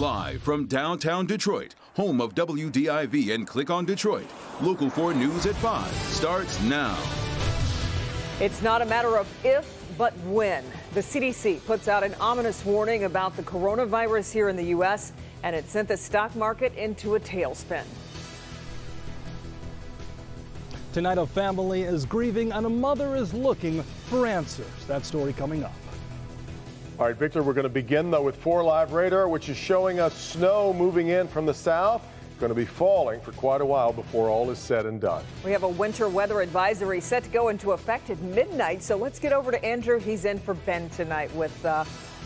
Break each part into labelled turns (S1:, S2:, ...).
S1: Live from downtown Detroit, home of WDIV and Click on Detroit. Local 4 News at 5 starts now.
S2: It's not a matter of if, but when. The CDC puts out an ominous warning about the coronavirus here in the U.S., and it sent the stock market into a tailspin.
S3: Tonight, a family is grieving and a mother is looking for answers. That story coming up.
S4: All right, Victor, we're going to begin, though, with 4 Live radar, which is showing us snow moving in from the south. Going to be falling for quite a while before all is said and done.
S2: We have a winter weather advisory set to go into effect at midnight. So let's get over to Andrew. He's in for Ben tonight with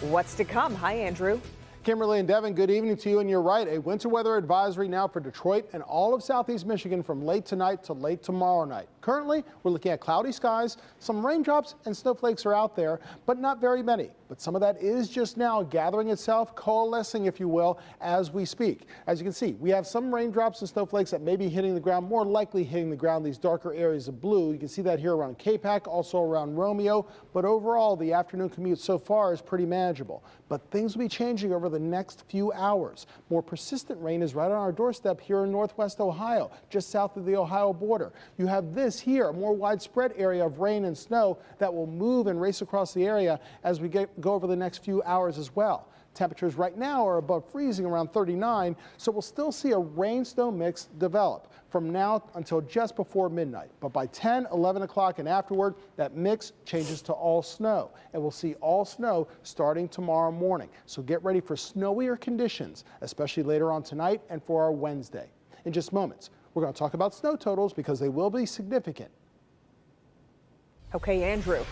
S2: what's to come. Hi, Andrew.
S5: Kimberly and Devin, good evening to you. And you're right, a winter weather advisory now for Detroit and all of southeast Michigan from late tonight to late tomorrow night. Currently, we're looking at cloudy skies. Some raindrops and snowflakes are out there, but not very many. But some of that is just now gathering itself, coalescing, if you will, as we speak. As you can see, we have some raindrops and snowflakes that may be hitting the ground, more likely hitting the ground, these darker areas of blue. You can see that here around K-Pac, also around Romeo. But overall, the afternoon commute so far is pretty manageable. But things will be changing over the next few hours. More persistent rain is right on our doorstep here in northwest Ohio, just south of the Ohio border. You have this here, a more widespread area of rain and snow that will move and race across the area as we go over the next few hours as well. Temperatures right now are above freezing, around 39, so we'll still see a rain-snow mix develop from now until just before midnight. But by 10, 11 o'clock and afterward, that mix changes to all snow, and we'll see all snow starting tomorrow morning. So get ready for snowier conditions, especially later on tonight and for our Wednesday. In just moments, we're going to talk about snow totals because they will be significant.
S2: Okay, Andrew.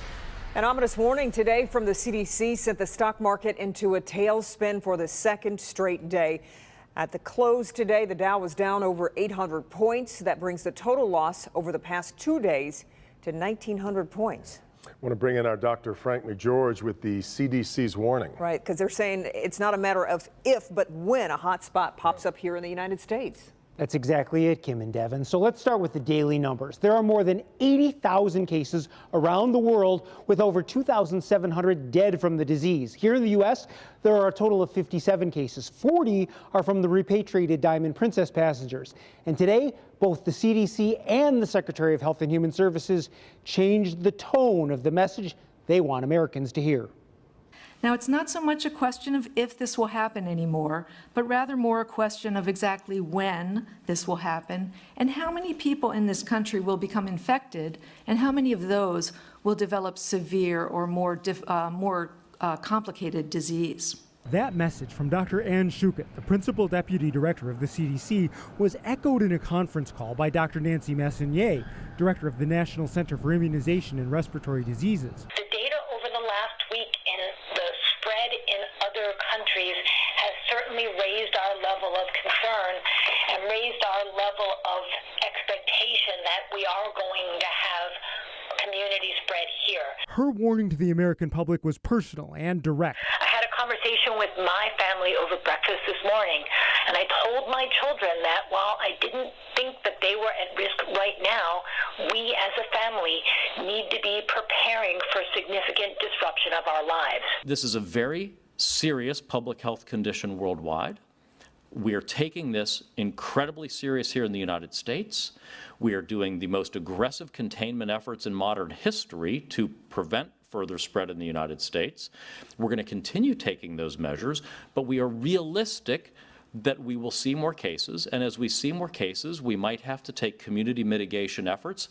S2: An ominous warning today from the CDC sent the stock market into a tailspin for the second straight day. At the close today, the Dow was down over 800 points. That brings the total loss over the past 2 days to 1,900 points.
S4: I want to bring in our Dr. Frank McGeorge with the CDC's warning.
S2: Right, because they're saying it's not a matter of if, but when a hot spot pops up here in the United States.
S6: That's exactly it, Kim and Devin. So let's start with the daily numbers. There are more than 80,000 cases around the world with over 2,700 dead from the disease. Here in the U.S., there are a total of 57 cases. 40 are from the repatriated Diamond Princess passengers. And today, both the CDC and the Secretary of Health and Human Services changed the tone of the message they want Americans to hear.
S7: Now, it's not so much a question of if this will happen anymore, but rather more a question of exactly when this will happen and how many people in this country will become infected and how many of those will develop severe or more complicated disease.
S8: That message from Dr. Ann Schuchat, the Principal Deputy Director of the CDC, was echoed in a conference call by Dr. Nancy Massinier, Director of the National Center for Immunization and Respiratory Diseases.
S9: The data over the last week in the spread in other countries has certainly raised our level of concern and raised our level of expectation that we are going to have community spread here.
S8: Her warning to the American public was personal and direct.
S9: I had a conversation with my family over breakfast this morning, and I told my children that while I didn't think that they were at risk right now, we as a family need to be preparing for significant disruption of our lives.
S10: This is a very serious public health condition worldwide. We are taking this incredibly serious here in the United States. We are doing the most aggressive containment efforts in modern history to prevent further spread in the United States. We're going to continue taking those measures, but we are realistic that we will see more cases, and as we see more cases, we might have to take community mitigation efforts.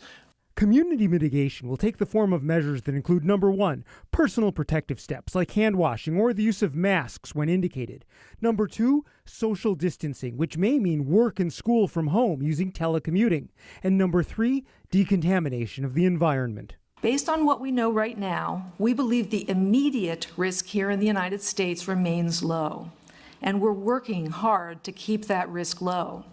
S8: Community mitigation will take the form of measures that include, number 1, personal protective steps like hand washing or the use of masks when indicated. Number 2, social distancing, which may mean work and school from home using telecommuting. And number 3, decontamination of the environment.
S7: Based on what we know right now, we believe the immediate risk here in the United States remains low, and we're working hard to keep that risk low.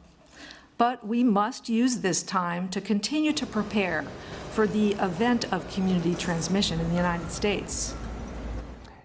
S7: But we must use this time to continue to prepare for the event of community transmission in the United States.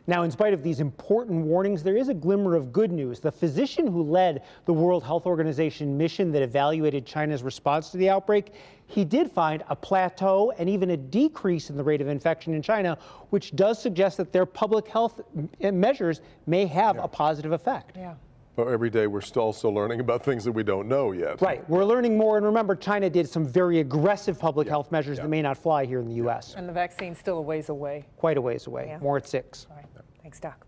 S6: Now, in spite of these important warnings, there is a glimmer of good news. The physician who led the World Health Organization mission that evaluated China's response to the outbreak, he did find a plateau and even a decrease in the rate of infection in China, which does suggest that their public health measures may have a positive effect.
S2: Yeah.
S4: But every day we're still also learning about things that we don't know yet.
S6: Right. We're learning more. And remember, China did some very aggressive public health measures that may not fly here in the U.S.
S2: And the vaccine's still a ways away.
S6: Quite a ways away.
S2: Yeah.
S6: More at 6.
S2: All right. Thanks, Doc.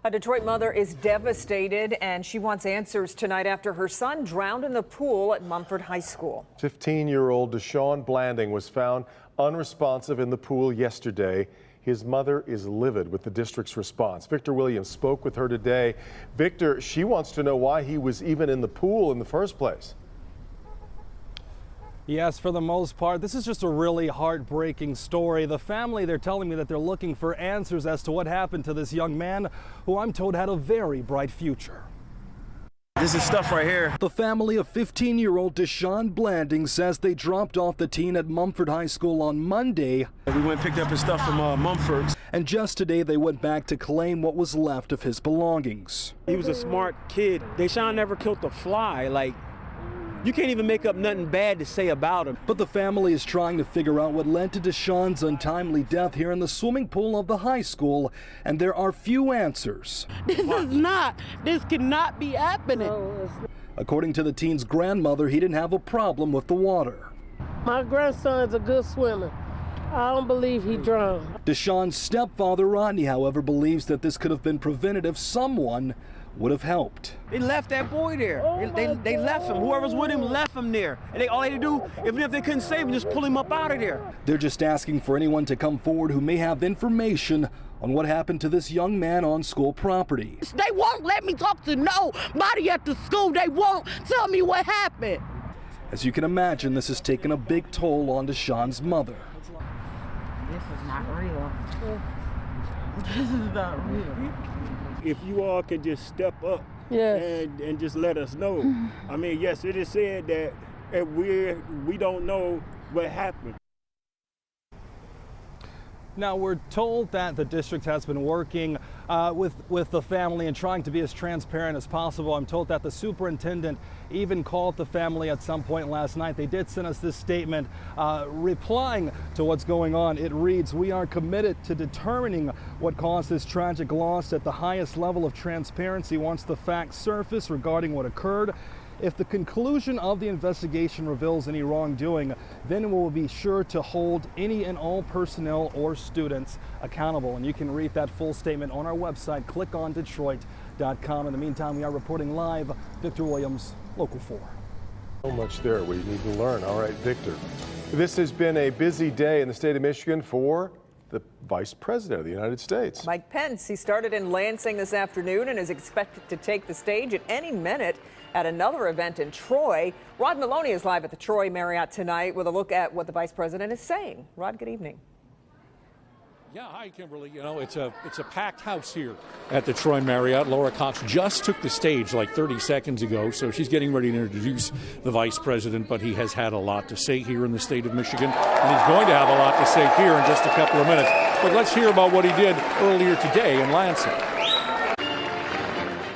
S2: A Detroit mother is devastated, and she wants answers tonight after her son drowned in the pool at Mumford High School.
S4: 15-year-old Deshaun Blanding was found unresponsive in the pool yesterday. His mother is livid with the district's response. Victor Williams spoke with her today. Victor, she wants to know why he was even in the pool in the first place.
S3: Yes, for the most part, this is just a really heartbreaking story. The family, they're telling me that they're looking for answers as to what happened to this young man, who I'm told had a very bright future.
S11: This is stuff right here.
S3: The family of 15-year-old Deshaun Blanding says they dropped off the teen at Mumford High School on Monday.
S11: We went and picked up his stuff from Mumford.
S3: And just today they went back to claim what was left of his belongings.
S12: He was a smart kid. Deshaun never killed a fly. Like, you can't even make up nothing bad to say about him.
S3: But the family is trying to figure out what led to Deshaun's untimely death here in the swimming pool of the high school, and there are few answers.
S13: This cannot be happening.
S3: According to the teen's grandmother, he didn't have a problem with the water.
S13: My grandson's a good swimmer. I don't believe he drowned.
S3: Deshaun's stepfather, Rodney, however, believes that this could have been prevented if someone would have helped.
S12: They left that boy there. They left him. Whoever's with him left him there. And all they had to do, even if they couldn't save him, just pull him up out of there.
S3: They're just asking for anyone to come forward who may have information on what happened to this young man on school property.
S13: They won't let me talk to nobody at the school. They won't tell me what happened.
S3: As you can imagine, this has taken a big toll on Deshaun's mother.
S13: This is not real. This is not real.
S12: If you all could just step up and just let us know. I mean, yes, it is said that we don't know what happened.
S3: Now, we're told that the district has been working with the family and trying to be as transparent as possible. I'm told that the superintendent even called the family at some point last night. They did send us this statement replying to what's going on. It reads, "We are committed to determining what caused this tragic loss at the highest level of transparency once the facts surface regarding what occurred. If the conclusion of the investigation reveals any wrongdoing, then we will be sure to hold any and all personnel or students accountable." And you can read that full statement on our website, clickondetroit.com. In the meantime, we are reporting live. Victor Williams, Local 4.
S4: So much there we need to learn. All right, Victor. This has been a busy day in the state of Michigan for the Vice President of the United States.
S2: Mike Pence, he started in Lansing this afternoon and is expected to take the stage at any minute at another event in Troy. Rod Maloney is live at the Troy Marriott tonight with a look at what the Vice President is saying. Rod, good evening.
S14: Yeah, hi, Kimberly. You know, it's a packed house here at the Troy Marriott. Laura Cox just took the stage like 30 seconds ago, so she's getting ready to introduce the Vice President, but he has had a lot to say here in the state of Michigan, and he's going to have a lot to say here in just a couple of minutes. But let's hear about what he did earlier today in Lansing.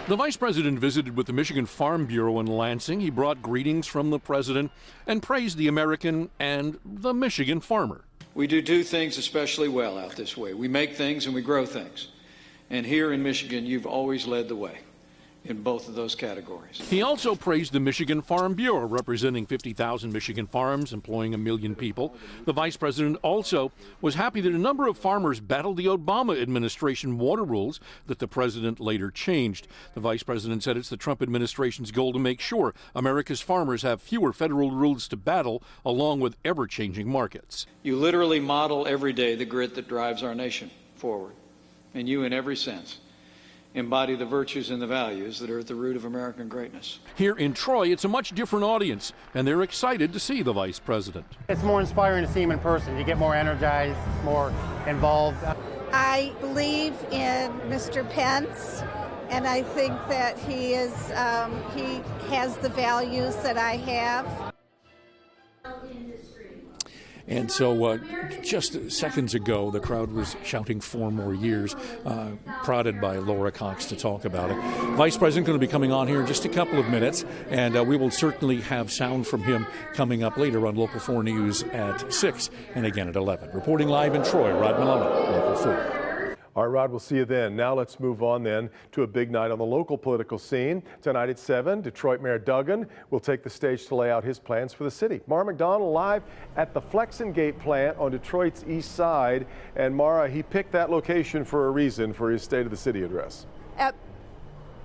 S14: The Vice President visited with the Michigan Farm Bureau in Lansing. He brought greetings from the President and praised the American and the Michigan farmer.
S15: We do things especially well out this way. We make things and we grow things. And here in Michigan, you've always led the way in both of those categories.
S14: He also praised the Michigan Farm Bureau, representing 50,000 Michigan farms, employing 1 million people. The Vice President also was happy that a number of farmers battled the Obama administration water rules that the President later changed. The Vice President said it's the Trump administration's goal to make sure America's farmers have fewer federal rules to battle, along with ever-changing markets.
S15: You literally model every day the grit that drives our nation forward. And you, in every sense, embody the virtues and the values that are at the root of American greatness.
S14: Here in Troy, it's a much different audience, and they're excited to see the Vice President.
S16: It's more inspiring to see him in person. You get more energized, more involved.
S17: I believe in Mr. Pence, and I think that he has the values that I have.
S14: And so just seconds ago, the crowd was shouting 4 more years, prodded by Laura Cox to talk about it. Vice President going to be coming on here in just a couple of minutes, and we will certainly have sound from him coming up later on Local 4 News at 6 and again at 11. Reporting live in Troy, Rod Maloney, Local 4.
S4: All right, Rod, we'll see you then. Now let's move on then to a big night on the local political scene. Tonight at 7, Detroit Mayor Duggan will take the stage to lay out his plans for the city. Mara McDonald live at the Flexengate plant on Detroit's east side. And Mara, he picked that location for a reason for his State of the City address.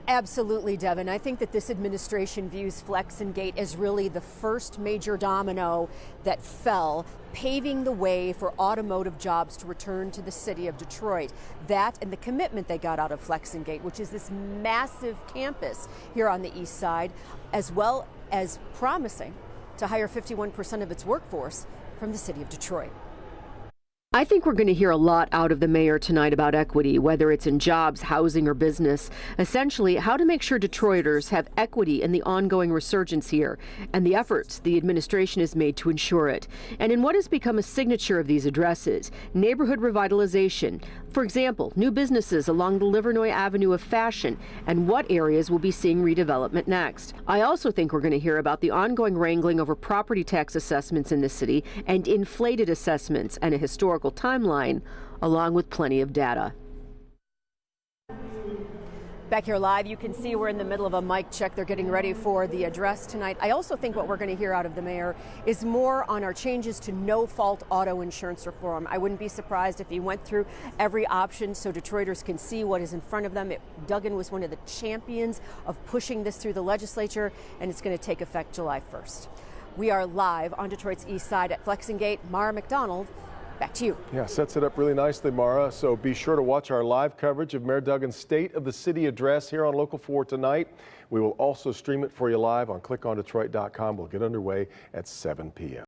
S18: Absolutely, Devin. I think that this administration views Flexengate as really the first major domino that fell, paving the way for automotive jobs to return to the city of Detroit. That and the commitment they got out of Flexengate, which is this massive campus here on the east side, as well as promising to hire 51% of its workforce from the city of Detroit.
S19: I think we're going to hear a lot out of the mayor tonight about equity, whether it's in jobs, housing, or business. Essentially, how to make sure Detroiters have equity in the ongoing resurgence here and the efforts the administration has made to ensure it. And in what has become a signature of these addresses, neighborhood revitalization. For example, new businesses along the Livernois Avenue of fashion and what areas will be seeing redevelopment next. I also think we're going to hear about the ongoing wrangling over property tax assessments in the city and inflated assessments and a historical timeline, along with plenty of data.
S18: Back here live, you can see we're in the middle of a mic check. They're getting ready for the address tonight. I also think what we're going to hear out of the mayor is more on our changes to no-fault auto insurance reform. I wouldn't be surprised if he went through every option so Detroiters can see what is in front of them. Duggan was one of the champions of pushing this through the legislature, and it's going to take effect July 1st. We are live on Detroit's east side at Flexengate. Mara McDonald, back to you.
S4: Yeah, sets it up really nicely, Mara. So be sure to watch our live coverage of Mayor Duggan's State of the City address here on Local 4 tonight. We will also stream it for you live on clickondetroit.com. We'll get underway at 7 p.m.